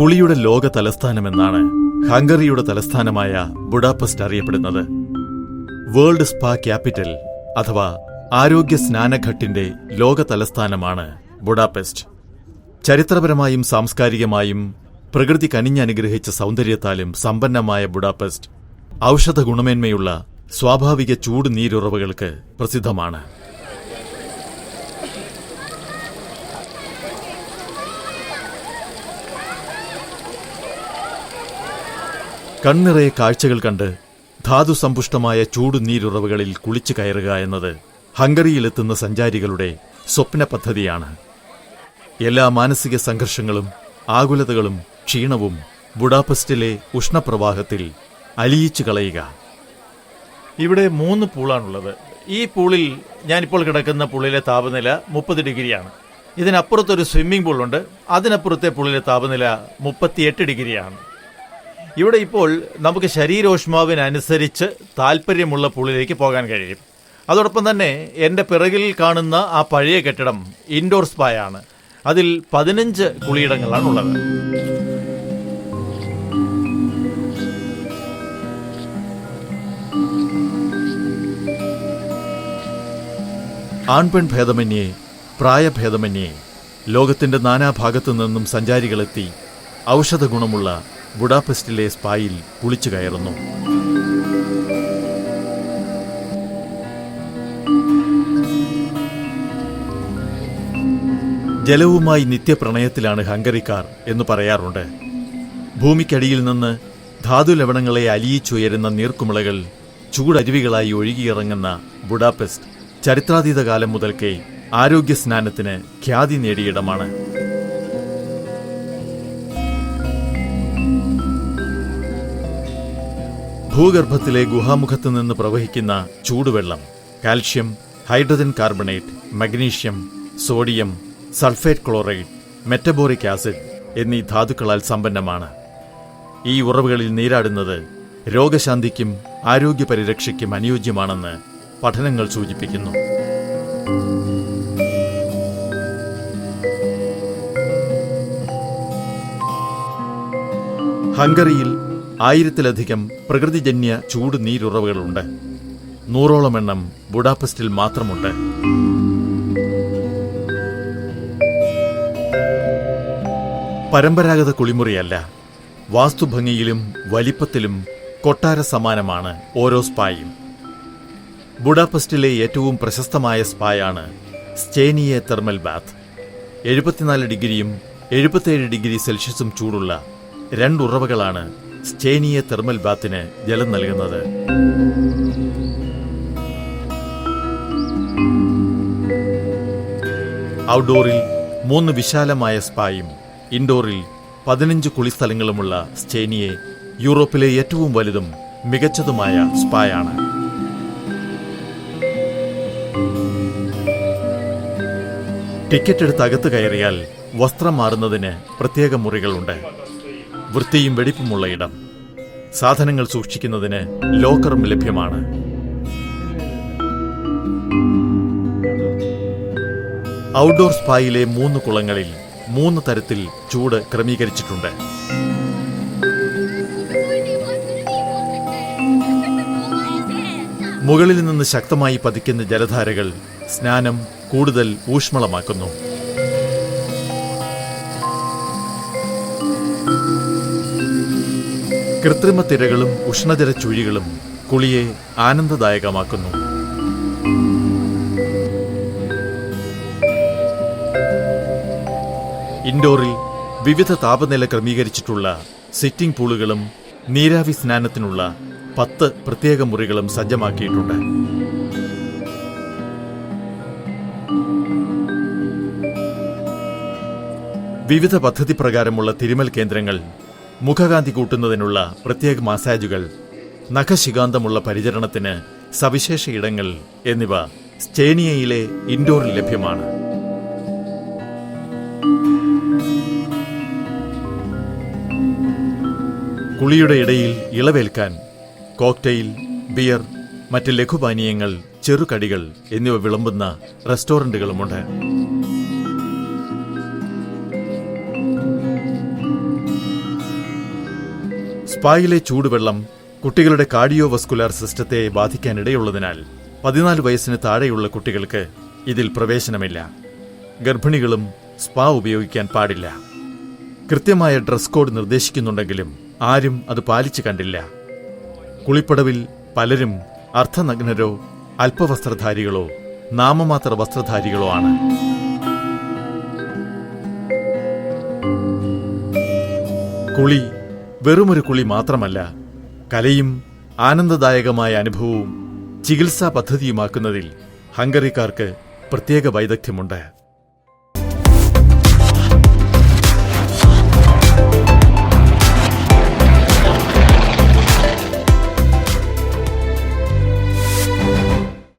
കുളിയുടെ ലോക തലസ്ഥാനമെന്നാണ് ഹംഗറിയുടെ തലസ്ഥാനമായ ബുഡാപെസ്റ്റ് അറിയപ്പെടുന്നത്. വേൾഡ് സ്പാ ക്യാപിറ്റൽ അഥവാ ആരോഗ്യ സ്നാനഘട്ടിന്റെ ലോക തലസ്ഥാനമാണ് ബുഡാപെസ്റ്റ്. ചരിത്രപരമായും സാംസ്കാരികമായും പ്രകൃതി കനിഞ്ഞനുഗ്രഹിച്ച സൗന്ദര്യത്താലും സമ്പന്നമായ ബുഡാപെസ്റ്റ് ഔഷധ ഗുണമേന്മയുള്ള സ്വാഭാവിക ചൂട് നീരുറവകൾക്ക് പ്രസിദ്ധമാണ്. കണ്ണിറയെ കാഴ്ചകൾ കണ്ട് ധാതുസമ്പുഷ്ടമായ ചൂട് നീരുറവകളിൽ കുളിച്ചു കയറുക എന്നത് ഹംഗറിയിലെത്തുന്ന സഞ്ചാരികളുടെ സ്വപ്ന പദ്ധതിയാണ്. എല്ലാ മാനസിക സംഘർഷങ്ങളും ആകുലതകളും ക്ഷീണവും ബുഡാപെസ്റ്റിലെ ഉഷ്ണപ്രവാഹത്തിൽ അലിയിച്ചു കളയുക. ഇവിടെ 3 പൂളാണുള്ളത്. ഈ പൂളിൽ ഞാനിപ്പോൾ കിടക്കുന്ന പൂളിലെ താപനില 30 ഡിഗ്രിയാണ്. ഇതിനപ്പുറത്തൊരു സ്വിമ്മിംഗ് പൂളുണ്ട്. അതിനപ്പുറത്തെ പൂളിലെ താപനില 38 ഡിഗ്രിയാണ്. ഇവിടെ ഇപ്പോൾ നമുക്ക് ശരീരോഷ്മാവിനനുസരിച്ച് താല്പര്യമുള്ള പൂളിലേക്ക് പോകാൻ കഴിയും. അതോടൊപ്പം തന്നെ എൻ്റെ പിറകിൽ കാണുന്ന ആ പഴയ കെട്ടിടം ഇൻഡോർ സ്പായാണ്. അതിൽ 15 കുളിയിടങ്ങളാണുള്ളത്. ആൺപെൺ ഭേദമന്യേ പ്രായഭേദമന്യേ ലോകത്തിന്റെ നാനാഭാഗത്തു നിന്നും സഞ്ചാരികളെത്തി ഔഷധ ഗുണമുള്ള ബുഡാപെസ്റ്റിലെ സ്പായിൽ കുളിച്ചു കയറുന്നു. ജലവുമായി നിത്യപ്രണയത്തിലാണ് ഹംഗറിക്കാർ എന്ന് പറയാറുണ്ട്. ഭൂമിക്കടിയിൽ നിന്ന് ധാതുലവണങ്ങളെ അലിയിച്ചുയരുന്ന നീർക്കുമിളകൾ ചൂടരുവികളായി ഒഴുകിയിറങ്ങുന്ന ബുഡാപെസ്റ്റ് ചരിത്രാതീത കാലം മുതൽക്കേ ആരോഗ്യ സ്നാനത്തിന് ഖ്യാതി നേടിയിടമാണ്. ഭൂഗർഭത്തിലെ ഗുഹാമുഖത്ത് നിന്ന് പ്രവഹിക്കുന്ന ചൂടുവെള്ളം calcium, hydrogen carbonate, magnesium, sodium, sulphate chloride, metaboric acid എന്നീ ധാതുക്കളാൽ സമ്പന്നമാണ്. ഈ ഉറവുകളിൽ നീരാടുന്നത് രോഗശാന്തിക്കും ആരോഗ്യ പരിരക്ഷയ്ക്കും അനുയോജ്യമാണെന്ന് പഠനങ്ങൾ സൂചിപ്പിക്കുന്നു. ഹംഗറിയിൽ 1000-ലധികം പ്രകൃതിജന്യ ചൂട് നീരുറവുകളുണ്ട്. 100ഓളം എണ്ണം ബുഡാപെസ്റ്റിൽ മാത്രമുണ്ട്. പരമ്പരാഗത കുളിമുറിയല്ല. വാസ്തുഭംഗിയിലും വലിപ്പത്തിലും കൊട്ടാര സമാനമാണ് ഓരോ സ്പായും. ബുഡാപെസ്റ്റിലെ ഏറ്റവും പ്രശസ്തമായ സ്പായാണ് സ്റ്റേനിയെ തെർമൽ ബാത്ത്. 74 ഡിഗ്രിയും 77 ഡിഗ്രി സെൽഷ്യസും ചൂടുള്ള 2 ഉറവകളാണ് സ്റ്റേനിയെ തെർമൽ ബാത്തിന് ജലം നൽകുന്നത്. ഔട്ട്ഡോറിൽ 3 വിശാലമായ സ്പായും ഇൻഡോറിൽ 15 കുളിസ്ഥലങ്ങളുമുള്ള സ്റ്റേനിയെ യൂറോപ്പിലെ ഏറ്റവും വലുതും മികച്ചതുമായ സ്പായാണ്. ടിക്കറ്റ് എടുത്ത് അകത്ത് കയറിയാൽ വസ്ത്രം മാറുന്നതിന് പ്രത്യേക മുറികളുണ്ട്. വൃത്തിയും വെടിപ്പുമുള്ള ഇടം. സാധനങ്ങൾ സൂക്ഷിക്കുന്നതിന് ലോക്കറും ലഭ്യമാണ്. ഔട്ട്ഡോർ സ്പായിലെ 3 കുളങ്ങളിൽ 3 തരത്തിൽ ചൂട് ക്രമീകരിച്ചിട്ടുണ്ട്. മുകളിൽ നിന്ന് ശക്തമായി പതിക്കുന്ന ജലധാരകൾ സ്നാനം കൂടുതൽ ഊഷ്മളമാക്കുന്നു. കൃത്രിമ തിരകളും ഉഷ്ണജല ചുഴികളും കുളിയെ ആനന്ദദായകമാക്കുന്നു. ഇൻഡോറിൽ വിവിധ താപനില ക്രമീകരിച്ചിട്ടുള്ള സിറ്റിംഗ് പൂളുകളും നീരാവി സ്നാനത്തിനുള്ള 10 പ്രത്യേക മുറികളും സജ്ജമാക്കിയിട്ടുണ്ട്. വിവിധ പദ്ധതി പ്രകാരമുള്ള തിരുമൽ കേന്ദ്രങ്ങൾ, മുഖകാന്തി കൂട്ടുന്നതിനുള്ള പ്രത്യേക മസാജുകൾ, നഖശികാന്തമുള്ള പരിചരണത്തിന് സവിശേഷ ഇടങ്ങൾ എന്നിവ സ്റ്റേനിയയിലെ ഇൻഡോറിൽ ലഭ്യമാണ്. കുളിയുടെ ഇടയിൽ ഇളവേൽക്കാൻ കോക്ടെയിൽ, ബിയർ, മറ്റ് ലഘുപാനീയങ്ങൾ, ചെറുകടികൾ എന്നിവ വിളമ്പുന്ന റെസ്റ്റോറന്റുകളുമുണ്ട്. സ്പായിലെ ചൂടുവെള്ളം കുട്ടികളുടെ കാർഡിയോവസ്കുലാർ സിസ്റ്റത്തെ ബാധിക്കാനിടയുള്ളതിനാൽ 14 വയസ്സിന് താഴെയുള്ള കുട്ടികൾക്ക് ഇതിൽ പ്രവേശനമില്ല. ഗർഭിണികളും സ്പാ ഉപയോഗിക്കാൻ പാടില്ല. കൃത്യമായ ഡ്രസ് കോഡ് നിർദ്ദേശിക്കുന്നുണ്ടെങ്കിലും ആരും അത് പാലിച്ചു കണ്ടില്ല. കുളിപ്പടവിൽ പലരും അർദ്ധനഗ്നരോ അല്പവസ്ത്രധാരികളോ നാമമാത്ര വസ്ത്രധാരികളോ ആണ്. കുളി വെറുമൊരു കുളി മാത്രമല്ല, കലയും ആനന്ദദായകമായ അനുഭവവും ചികിത്സാ പദ്ധതിയുമാക്കുന്നതിൽ ഹംഗറിക്കാർക്ക് പ്രത്യേക വൈദഗ്ധ്യമുണ്ട്.